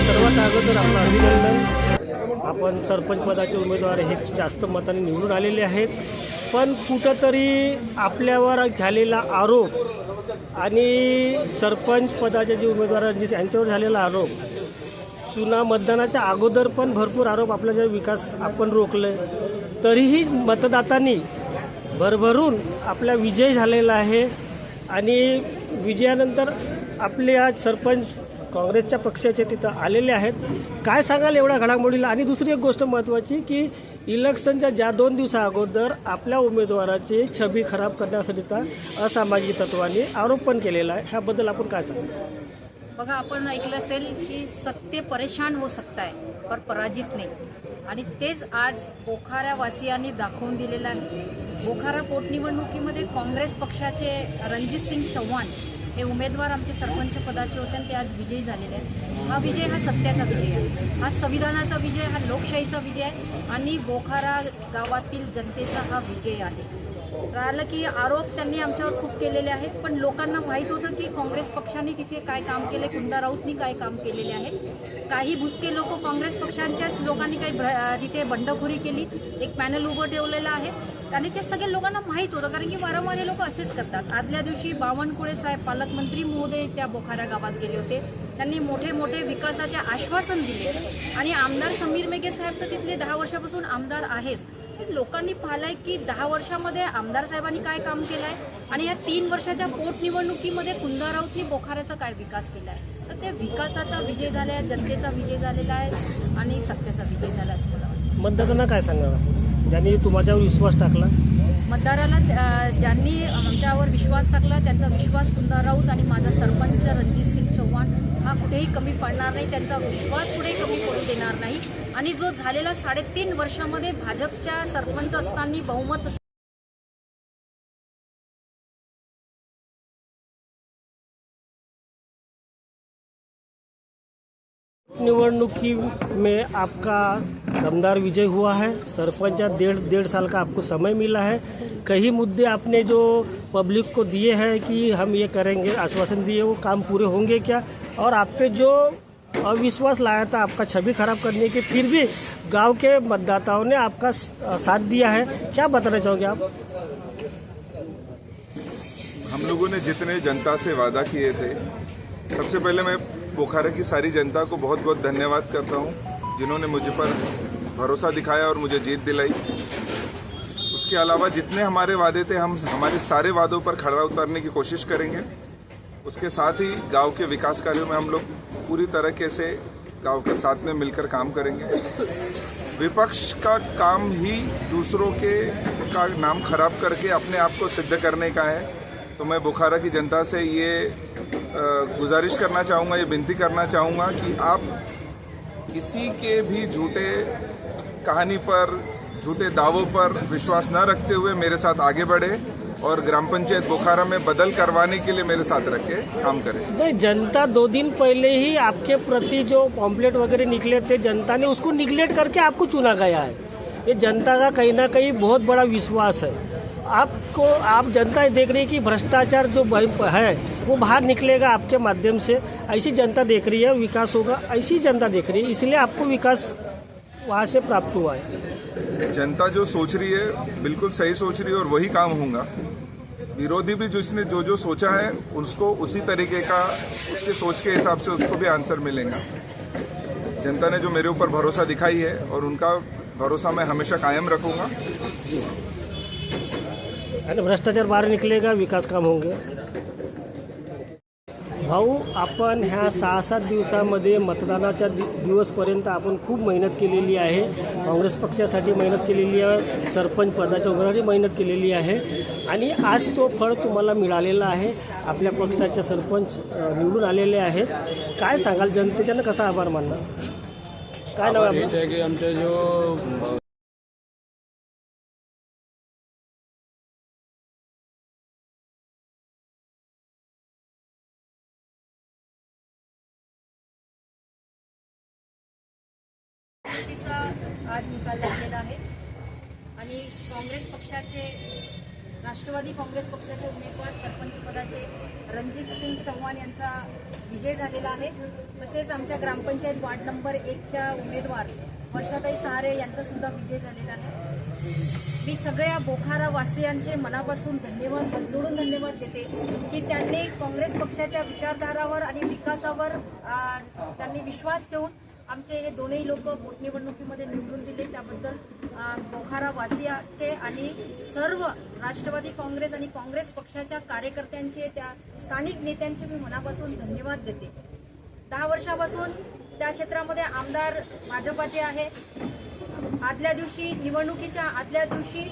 सर्वात अगोदर आपलं अभिनंदन. आपण सरपंच पदाचे उमेदवार हे जास्त मताने निवडून आलेले आहेत. पण कुठंतरी आपल्यावर झालेला आरोप आणि सरपंच पदाचे जे उमेदवार आहेत यांच्यावर झालेला आरोप, चुना मतदानाच्या अगोदर पण भरपूर आरोप आपल्याचा विकास आपण रोखले, तरीही मतदातांनी भरभरून आपला विजय झालेला आहे. आणि विजयानंतर आपले आज सरपंच काँग्रेसच्या पक्षाचे तिथं आलेले आहेत. काय सांगाल एवढ्या घडामोडीला? आणि दुसरी एक गोष्ट महत्त्वाची की इलेक्शनच्या ज्या 2 दिवसा अगोदर आपल्या उमेदवाराची छबी खराब करण्याकरिता असामाजिक तत्वांनी आरोप पण केलेला आहे. ह्याबद्दल आपण काय सांगू? बघा, आपण ऐकलं असेल की सत्य परेशान हो सकता है पर पराजित नाही, आणि तेच आज बोखारावासियांनी दाखवून दिलेलं आहे. बोखारा पोटनिवडणुकीमध्ये काँग्रेस पक्षाचे रणजितसिंग चव्हाण हे उमेदवार आमचे सरपंच पदाचे होते आणि ते आज विजयी झालेले आहेत. हा विजय हा सत्याचा विजय आहे, हा संविधानाचा विजय, हा लोकशाहीचा विजय आहे आणि बोखारा गावातील जनतेचा हा विजय आहे. राहिलं की आरोप त्यांनी आमच्यावर खूप केलेले आहेत, पण लोकांना माहीत होतं की काँग्रेस पक्षाने तिथे काय काम केले, कुंदा राऊतनी काय काम केलेले आहे. काही बुचके लोक काँग्रेस पक्षांच्याच लोकांनी काही तिथे बंडखोरी केली, एक पॅनल उभं ठेवलेलं आहे आणि ते सगळ्या लोकांना माहीत होतं, कारण की वारंवार हे लोक असेच करतात. आदल्या दिवशी बावनकुळे साहेब पालकमंत्री महोदय त्या बोखारा गावात गेले होते. त्यांनी मोठे मोठे विकासाचे आश्वासन दिले आणि आमदार समीर मेघे साहेब तर तिथले 10 वर्षापासून आमदार आहेच. लोकांनी पाहिलंय की 10 वर्षामध्ये आमदार साहेबांनी काय काम केलंय आणि या 3 वर्षाच्या पोटनिवडणुकीमध्ये कुंदा राऊतनी बोखाऱ्याचा काय विकास केलाय. तर त्या विकासाचा विजय झाला आहे, जनतेचा विजय झालेला आहे आणि सत्याचा विजय झाला असं मला वाटतं. मतदारांना काय सांगावं ज्यांनी तुमच्यावर विश्वास टाकला? मतदाराला ज्यांनी आमच्यावर विश्वास टाकला त्यांचा विश्वास कुंदा राऊत आणि माझा सरपंच रणजितसिंग चव्हाण हा कुठेही कमी पडणार नाही, त्यांचा विश्वास कुठेही कमी पडू देणार नाही. आणि जो झालेला 3.5 वर्षामध्ये भाजपच्या सरपंच असताना बहुमत निवडणुकी में आपका दमदार विजय हुआ है. सरपंच 1.5 साल का आपको समय मिला है. कई मुद्दे आपने जो पब्लिक को दिए हैं कि हम ये करेंगे, आश्वासन दिए, वो काम पूरे होंगे क्या? और आप पे जो अविश्वास लाया था आपका छवि खराब करने के, फिर भी गांव के मतदाताओं ने आपका साथ दिया है. क्या बताना चाहोगे आप? हम लोगों ने जितने जनता से वादा किए थे, सबसे पहले मैं बोखारा की सारी जनता को बहुत बहुत धन्यवाद करता हूं, जिन्होंने मुझे पर भरोसा दिखाया और मुझे जीत दिलाई. उसके अलावा जितने हमारे वादे थे, हम हमारे सारे वादों पर खरा उतरने की कोशिश करेंगे. उसके साथ ही गांव के विकास कार्यों में हम लोग पूरी तरीके से गांव के साथ में मिलकर काम करेंगे. विपक्ष का काम ही दूसरों के का नाम खराब करके अपने आप को सिद्ध करने का है. तो मैं बोखारा की जनता से ये गुजारिश करना चाहूँगा, ये विनती करना चाहूँगा कि आप किसी के भी झूठे कहानी पर, झूठे दावों पर विश्वास न रखते हुए मेरे साथ आगे बढ़े और ग्राम पंचायत बोखारा में बदल करवाने के लिए मेरे साथ रख के काम करें. नहीं, जनता 2 दिन पहले ही आपके प्रति जो पॉम्पलेट वगैरह निकले थे, जनता ने उसको निगलेक्ट करके आपको चुना गया है. ये जनता का कहीं ना कहीं बहुत बड़ा विश्वास है. आप जनता देख रही है कि भ्रष्टाचार जो है वो बाहर निकलेगा आपके माध्यम से. ऐसी जनता देख रही है, विकास होगा ऐसी जनता देख रही है, इसलिए आपको विकास वहाँ से प्राप्त हुआ है. जनता जो सोच रही है बिल्कुल सही सोच रही है और वही काम होगा. विरोधी भी जिसने जो जो सोचा है उसको उसी तरीके का, उसके सोच के हिसाब से उसको भी आंसर मिलेगा. जनता ने जो मेरे ऊपर भरोसा दिखाई है और उनका भरोसा मैं हमेशा कायम रखूँगा. भ्रष्टाचार बाहर निकलेगा, विकास काम होंगे. भाऊ, आपण ह्या 6-7 दिवसामध्ये मतदानाच्या दिवसपर्यंत आपण खूप मेहनत केलेली आहे. काँग्रेस पक्षासाठी मेहनत केलेली आहे, सरपंच पदाच्या उमेदवारी मेहनत केलेली आहे आणि आज तो फळ तुम्हाला मिळालेला आहे. आपल्या पक्षाचे सरपंच निवडून आलेले आहेत. काय सांगाल जनतेच्यानं कसा आभार मानणार? काय नाव आहे की आमच्या जो आज निकाल लागलेला आहे आणि काँग्रेस पक्षाचे राष्ट्रवादी काँग्रेस पक्षाचे उमेदवार सरपंच पदाचे रणजित सिंग चव्हाण यांचा विजय झालेला आहे. तसेच आमच्या ग्रामपंचायत वार्ड नंबर 1च्या उमेदवार वर्षाताई सहारे यांचा सुद्धा विजय झालेला आहे. मी सगळ्या बोखारा वासियांचे मनापासून जोडून धन्यवाद देते की त्यांनी काँग्रेस पक्षाच्या विचारधारावर आणि विकासावर त्यांनी विश्वास ठेवून आमचे हे दोनही लोक पोटनिवडणुकीमध्ये निवडून दिले. त्याबद्दल बोखारा वासियाचे आणि सर्व राष्ट्रवादी काँग्रेस आणि काँग्रेस पक्षाच्या कार्यकर्त्यांचे, त्या स्थानिक नेत्यांचे मी मनापासून धन्यवाद देते. 10 वर्षापासून त्या क्षेत्रामध्ये आमदार भाजपाचे आहे. निवडणुकीच्या आदल्या दिवशी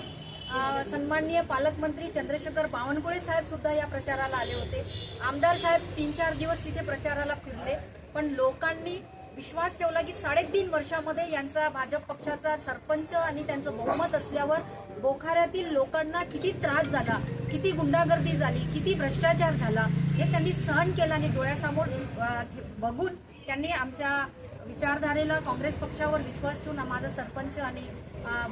सन्माननीय पालकमंत्री चंद्रशेखर बावनकुळे साहेब सुद्धा या प्रचाराला आले होते. आमदार साहेब 3-4 दिवस तिथे प्रचाराला फिरले, पण लोकांनी विश्वास ठेवला की 3.5 वर्षामध्ये यांचा भाजप पक्षाचा सरपंच आणि त्यांचं बहुमत असल्यावर बोखाऱ्यातील लोकांना किती त्रास झाला, किती गुंडागर्दी झाली, किती भ्रष्टाचार झाला हे त्यांनी सहन केलं आणि डोळ्यासमोर बघून त्यांनी आमच्या विचारधारेला, काँग्रेस पक्षावर विश्वास ठेवून माझा सरपंच आणि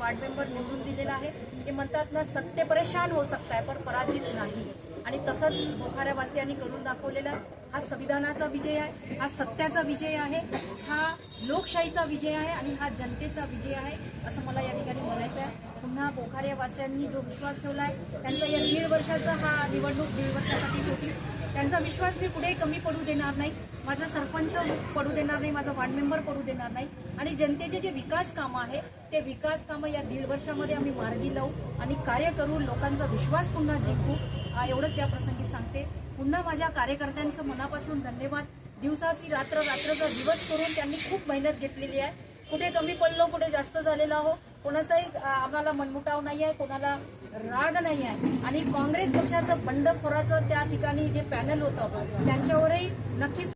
वार्ड मेंबर निवडून दिलेला आहे. ते म्हणतात ना, सत्य परेशान हो सकता है पर पराजित नाही. आणि तसंच बोखाऱ्यावासियांनी करून दाखवलेला हा संविधानाचा विजय आहे, हा सत्याचा विजय आहे, हा लोकशाहीचा विजय आहे आणि हा जनतेचा विजय आहे असं मला या ठिकाणी म्हणायचं आहे. पुन्हा बोखाऱ्यावासियांनी जो विश्वास ठेवला आहे त्यांचा या 1.5 वर्षाचा हा निवडणूक 1.5 वर्षासाठीच होती. त्यांचा विश्वास मी कुठेही कमी पडू देणार नाही, माझा सरपंच पडू देणार नाही, माझा वार्ड मेंबर पडू देणार नाही आणि जनतेचे जे विकास कामं आहे ते विकास कामं या 1.5 वर्षामध्ये आम्ही मार्गी लावू आणि कार्य करू, लोकांचा विश्वास पुन्हा जिंकू एवढंच या प्रसंगी सांगते. पुन्हा माझ्या कार्यकर्त्यांचं मनापासून धन्यवाद. दिवसाची रात्रचा दिवस करून त्यांनी खूप मेहनत घेतलेली आहे. कुठे कमी पडलो, कुठे जास्त झालेला हो, कोणाचाही आम्हाला मनमुटाव नाही आहे, कोणाला राग नाही आहे आणि काँग्रेस पक्षाचं बंडखोराचं त्या ठिकाणी जे पॅनल होतं त्यांच्यावरही नक्कीच